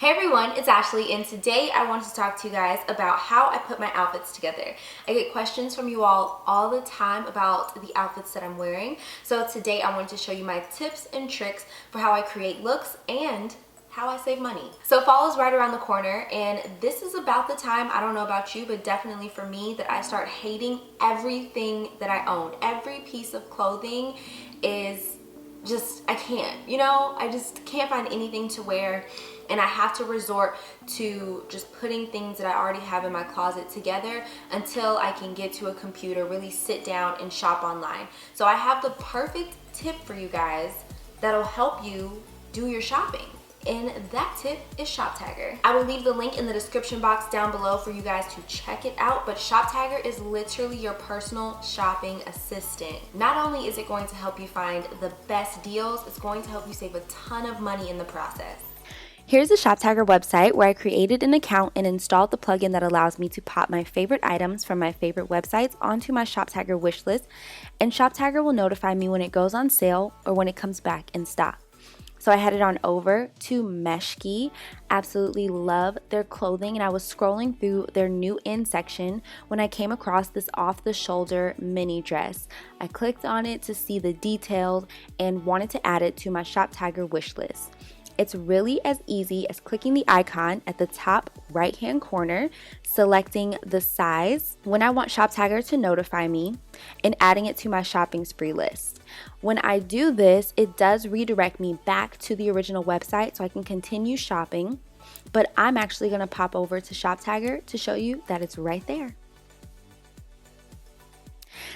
Hey everyone, it's Ashley, and today I wanted to talk to you guys about how I put my outfits together. I get questions from you all the time about the outfits that I'm wearing. So today I wanted to show you my tips and tricks for how I create looks and how I save money. So fall is right around the corner, and this is about the time, I don't know about you, but definitely for me, that I start hating everything that I own. Every piece of clothing is just, I can't, I just can't find anything to wear, and I have to resort to just putting things that I already have in my closet together until I can get to a computer, really sit down and shop online. So I have the perfect tip for you guys that'll help you do your shopping. And that tip is Shoptagr. I will leave the link in the description box down below for you guys to check it out, but Shoptagr is literally your personal shopping assistant. Not only is it going to help you find the best deals, it's going to help you save a ton of money in the process. Here's the Shoptagr website where I created an account and installed the plugin that allows me to pop my favorite items from my favorite websites onto my Shoptagr wishlist, and Shoptagr will notify me when it goes on sale or when it comes back in stock. So I headed on over to Meshki. Absolutely love their clothing, and I was scrolling through their new in section when I came across this off-the-shoulder mini dress. I clicked on it to see the details and wanted to add it to my Shoptagr wish list. It's really as easy as clicking the icon at the top right-hand corner, selecting the size when I want Shoptagr to notify me, and adding it to my shopping spree list. When I do this, it does redirect me back to the original website so I can continue shopping, but I'm actually going to pop over to Shoptagr to show you that it's right there.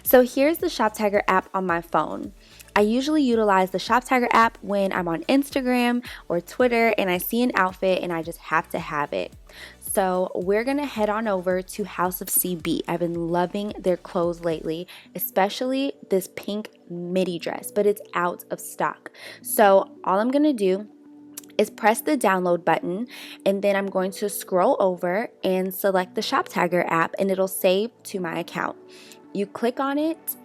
So here's the Shoptagr app on my phone. I usually utilize the Shoptagr app when I'm on Instagram or Twitter and I see an outfit and I just have to have it. So we're gonna head on over to House of CB. I've been loving their clothes lately, especially this pink midi dress, but it's out of stock. So all I'm gonna do is press the download button, and then I'm going to scroll over and select the Shoptagr app, and it'll save to my account. You click on it,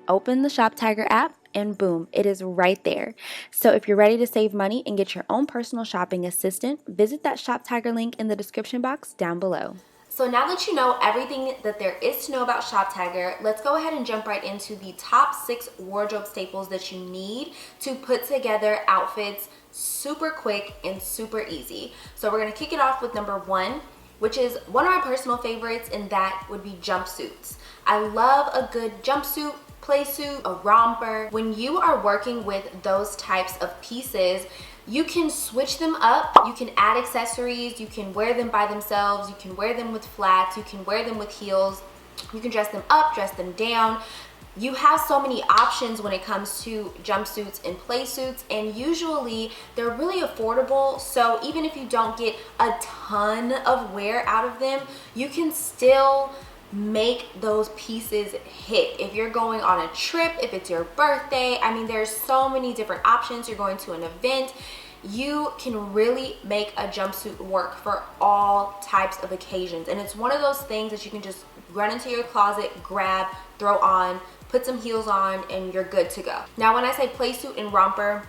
open the Shoptagr app, and boom, it is right there. So if you're ready to save money and get your own personal shopping assistant, visit that Shoptagr link in the description box down below. So now that you know everything that there is to know about Shoptagr, let's go ahead and jump right into the top 6 wardrobe staples that you need to put together outfits super quick and super easy. So we're gonna kick it off with number 1, which is one of my personal favorites, and that would be jumpsuits. I love a good jumpsuit, playsuit, a romper. When you are working with those types of pieces, you can switch them up, you can add accessories, you can wear them by themselves, you can wear them with flats, you can wear them with heels, you can dress them up, dress them down. You have so many options when it comes to jumpsuits and playsuits, and usually they're really affordable. So even if you don't get a ton of wear out of them, you can still make those pieces hit. If you're going on a trip, if it's your birthday, I mean, there's so many different options. You're going to an event, you can really make a jumpsuit work for all types of occasions. And it's one of those things that you can just run into your closet, grab, throw on, put some heels on, and you're good to go. Now, when I say playsuit and romper,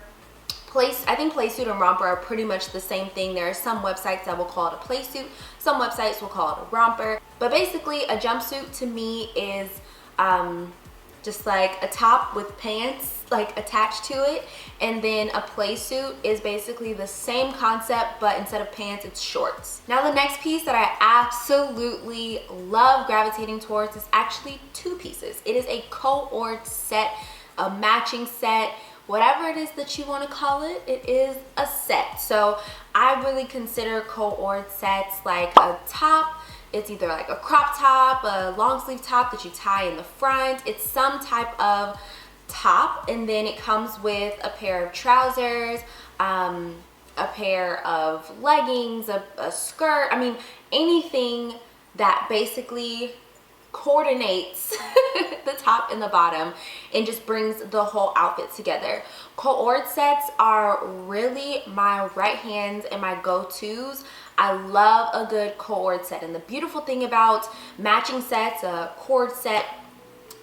I think playsuit and romper are pretty much the same thing. There are some websites that will call it a playsuit, some websites will call it a romper, but basically a jumpsuit to me is just like a top with pants like attached to it, and then a playsuit is basically the same concept, but instead of pants, it's shorts. Now the next piece that I absolutely love gravitating towards is actually 2 pieces. It is a Co-ord set, a matching set, whatever it is that you want to call it, it is a set. So I really consider Co-ord sets like a top. It's either like a crop top, a long sleeve top that you tie in the front. It's some type of top, and then it comes with a pair of trousers, a pair of leggings, a skirt. I mean, anything that basically coordinates the top and the bottom and just brings the whole outfit together. Co-ord sets are really my right hands and my go-tos. I love a good co-ord set, and the beautiful thing about matching sets, a cord set,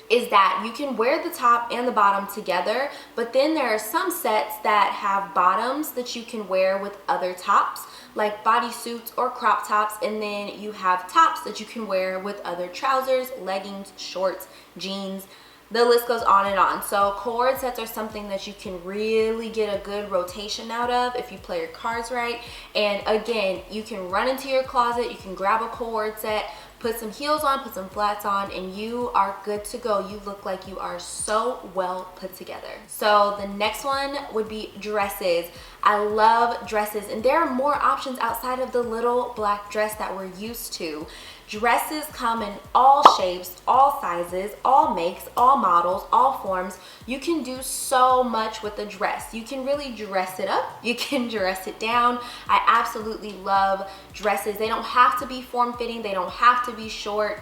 is that you can wear the top and the bottom together, but then there are some sets that have bottoms that you can wear with other tops, like bodysuits or crop tops, and then you have tops that you can wear with other trousers, leggings, shorts, jeans. The list goes on and on. So Co-ord sets are something that you can really get a good rotation out of if you play your cards right. And again, you can run into your closet, you can grab a Co-ord set, put some heels on, put some flats on, and you are good to go. You look like you are so well put together. So the next one would be dresses. I love dresses, and there are more options outside of the little black dress that we're used to. Dresses come in all shapes, all sizes, all makes, all models, all forms. You can do so much with a dress. You can really dress it up. You can dress it down. I absolutely love dresses. They don't have to be form-fitting. They don't have to be short.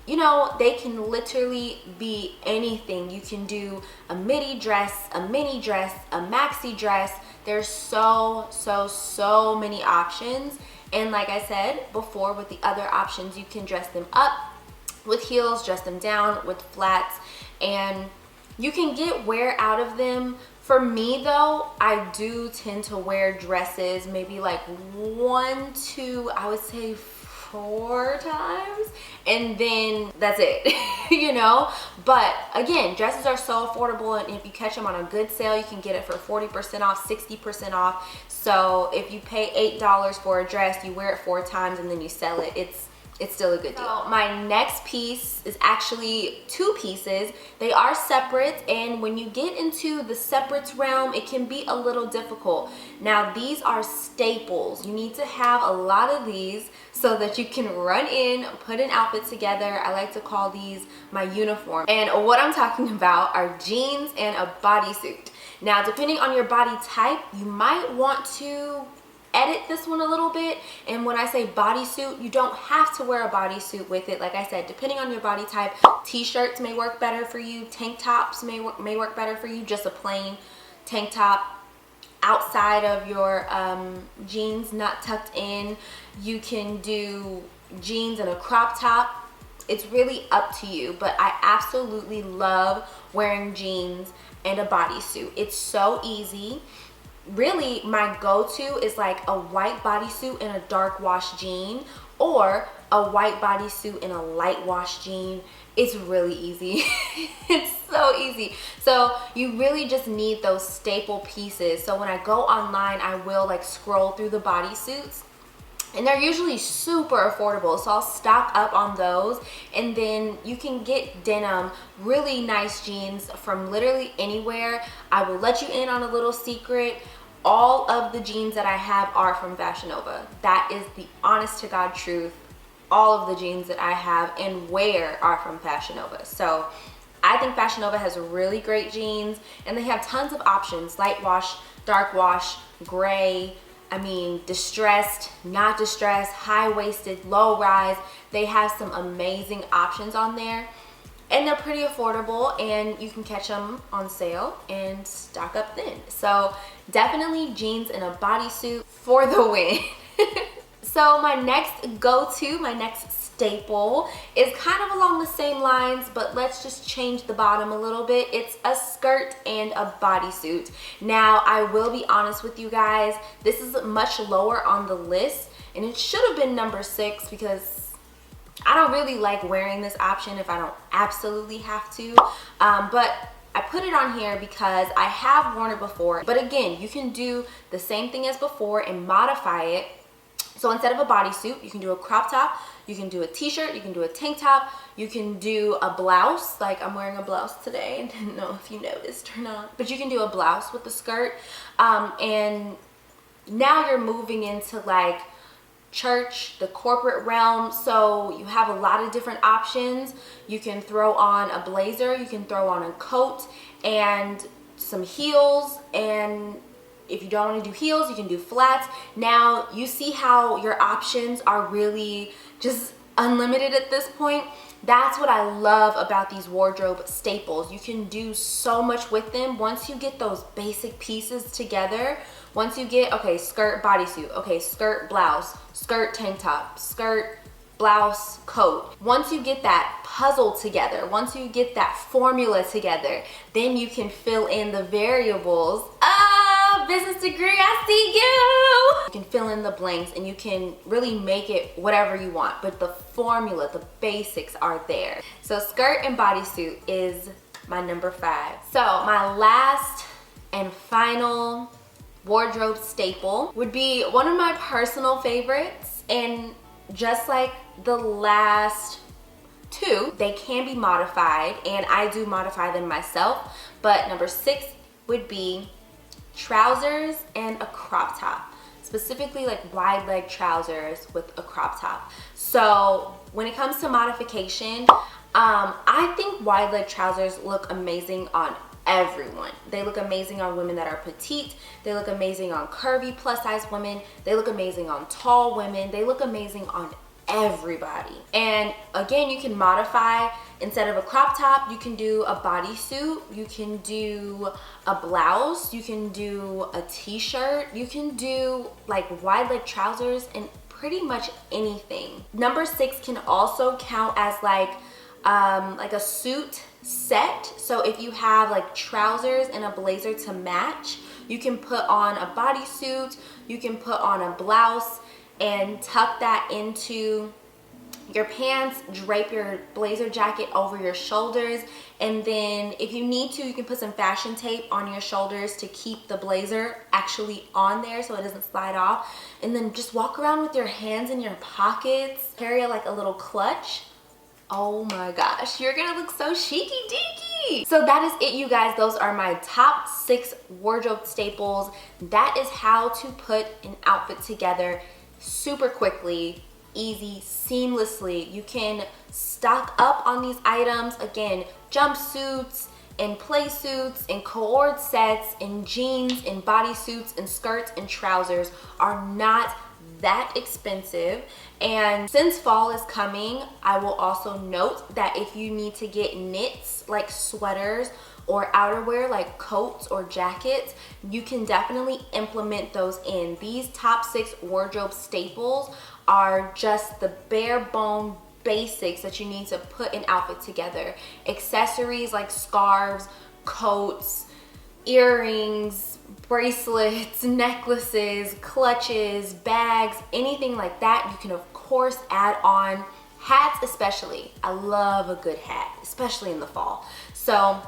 You know, they can literally be anything. You can do a midi dress, a mini dress, a maxi dress. There's so many options. And like I said before, with the other options, you can dress them up with heels, dress them down with flats, and you can get wear out of them. For me though, I do tend to wear dresses maybe like 1, 2, I would say 4 times, and then that's it. You know, but again, dresses are so affordable, and if you catch them on a good sale, you can get it for 40% off, 60% off. So if you pay $8 for a dress, you wear it 4 times and then you sell it, it's still a good deal. So my next piece is actually 2 pieces. They are separate, and when you get into the separates realm, it can be a little difficult. Now these are staples. You need to have a lot of these so that you can run in, put an outfit together. I like to call these my uniform. And what I'm talking about are jeans and a bodysuit. Now, depending on your body type, you might want to edit this one a little bit. And when I say bodysuit, you don't have to wear a bodysuit with it. Like I said, depending on your body type, t-shirts may work better for you, tank tops may work better for you, just a plain tank top outside of your jeans, not tucked in. You can do jeans and a crop top. It's really up to you, but I absolutely love wearing jeans and a bodysuit. It's so easy. Really, my go-to is like a white bodysuit and a dark wash jean, or a white bodysuit and a light wash jean. It's really easy. It's so easy. So you really just need those staple pieces. So when I go online, I will like scroll through the bodysuits, and they're usually super affordable, so I'll stock up on those. And then you can get denim, really nice jeans from literally anywhere. I will let you in on a little secret. All of the jeans that I have are from Fashion Nova. That is the honest to God truth. All of the jeans that I have and wear are from Fashion Nova. So I think Fashion Nova has really great jeans, and they have tons of options: light wash, dark wash, gray, I mean, distressed, not distressed, high-waisted, low-rise. They have some amazing options on there, and they're pretty affordable, and you can catch them on sale and stock up then. So definitely jeans and a bodysuit for the win. So my next go-to, my next staple is kind of along the same lines, but let's just change the bottom a little bit. It's a skirt and a bodysuit. Now, I will be honest with you guys, this is much lower on the list, and it should have been number 6 because I don't really like wearing this option if I don't absolutely have to. But I put it on here because I have worn it before. But again, you can do the same thing as before and modify it. So instead of a bodysuit, you can do a crop top, you can do a t-shirt, you can do a tank top, you can do a blouse. Like I'm wearing a blouse today, and didn't know if you noticed or not, but you can do a blouse with the skirt. And now you're moving into like church, the corporate realm, so you have a lot of different options. You can throw on a blazer, you can throw on a coat and some heels, and if you don't want to do heels, you can do flats. Now you see how your options are really just unlimited at this point. That's what I love about these wardrobe staples. You can do so much with them once you get those basic pieces together. Once you get, okay, skirt, bodysuit, okay, skirt, blouse, skirt, tank top, skirt, blouse, coat. Once you get that puzzle together, once you get that formula together, then you can fill in the variables. Business degree, I see you! You can fill in the blanks and you can really make it whatever you want, but the formula, the basics are there. So skirt and bodysuit is my number 5. So my last and final wardrobe staple would be one of my personal favorites, and just like the last 2, they can be modified, and I do modify them myself, but number 6 would be trousers and a crop top, specifically like wide leg trousers with a crop top. So when it comes to modification, I think wide leg trousers look amazing on everyone. They look amazing on women that are petite. They look amazing on curvy plus size women. They look amazing on tall women. They look amazing on everybody. And again, you can modify. Instead of a crop top, you can do a bodysuit, you can do a blouse, you can do a t-shirt, you can do like wide leg trousers and pretty much anything. Number 6 can also count as like a suit set. So if you have like trousers and a blazer to match, you can put on a bodysuit, you can put on a blouse and tuck that into your pants, drape your blazer jacket over your shoulders, and then if you need to, you can put some fashion tape on your shoulders to keep the blazer actually on there so it doesn't slide off, and then just walk around with your hands in your pockets, carry like a little clutch. Oh my gosh, you're gonna look so chicy deaky. So that is it, you guys. Those are my top 6 wardrobe staples. That is how to put an outfit together super quickly, easy, seamlessly. You can stock up on these items. Again, jumpsuits and Playsuits and Co-ord sets and jeans and bodysuits and skirts and trousers are not that expensive. And since fall is coming, I will also note that if you need to get knits like sweaters or outerwear like coats or jackets, you can definitely implement those in. These top 6 wardrobe staples are just the bare bone basics that you need to put an outfit together. Accessories like scarves, coats, earrings, bracelets, necklaces, clutches, bags, anything like that, you can of course add on. Hats especially. I love a good hat, especially in the fall. So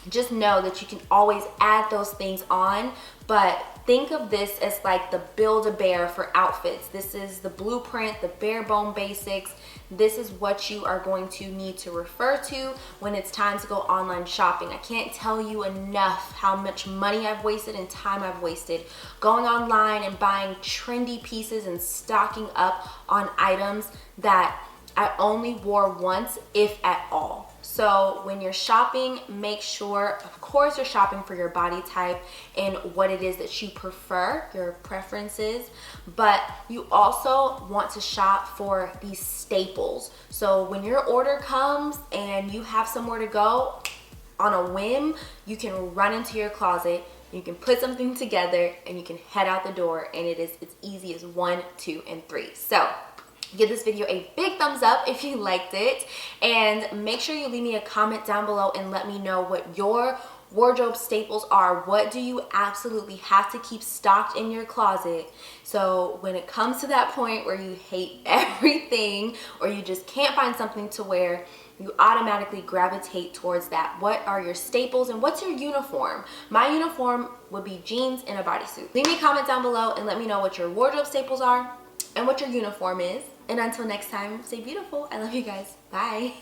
just know that you can always add those things on, but think of this as like the Build-A-Bear for outfits. This is the blueprint, the bare bone basics. This is what you are going to need to refer to when it's time to go online shopping. I can't tell you enough how much money I've wasted and time I've wasted going online and buying trendy pieces and stocking up on items that I only wore once, if at all. So when you're shopping, make sure, of course, you're shopping for your body type and what it is that you prefer, your preferences, but you also want to shop for these staples. So when your order comes and you have somewhere to go on a whim, you can run into your closet, you can put something together, and you can head out the door, and it's easy as 1, 2, and 3. So give this video a big thumbs up if you liked it, and make sure you leave me a comment down below and let me know what your wardrobe staples are. What do you absolutely have to keep stocked in your closet, so when it comes to that point where you hate everything or you just can't find something to wear, you automatically gravitate towards that. What are your staples and what's your uniform? My uniform would be jeans and a bodysuit. Leave me a comment down below and let me know what your wardrobe staples are and what your uniform is. And until next time, stay beautiful. I love you guys. Bye.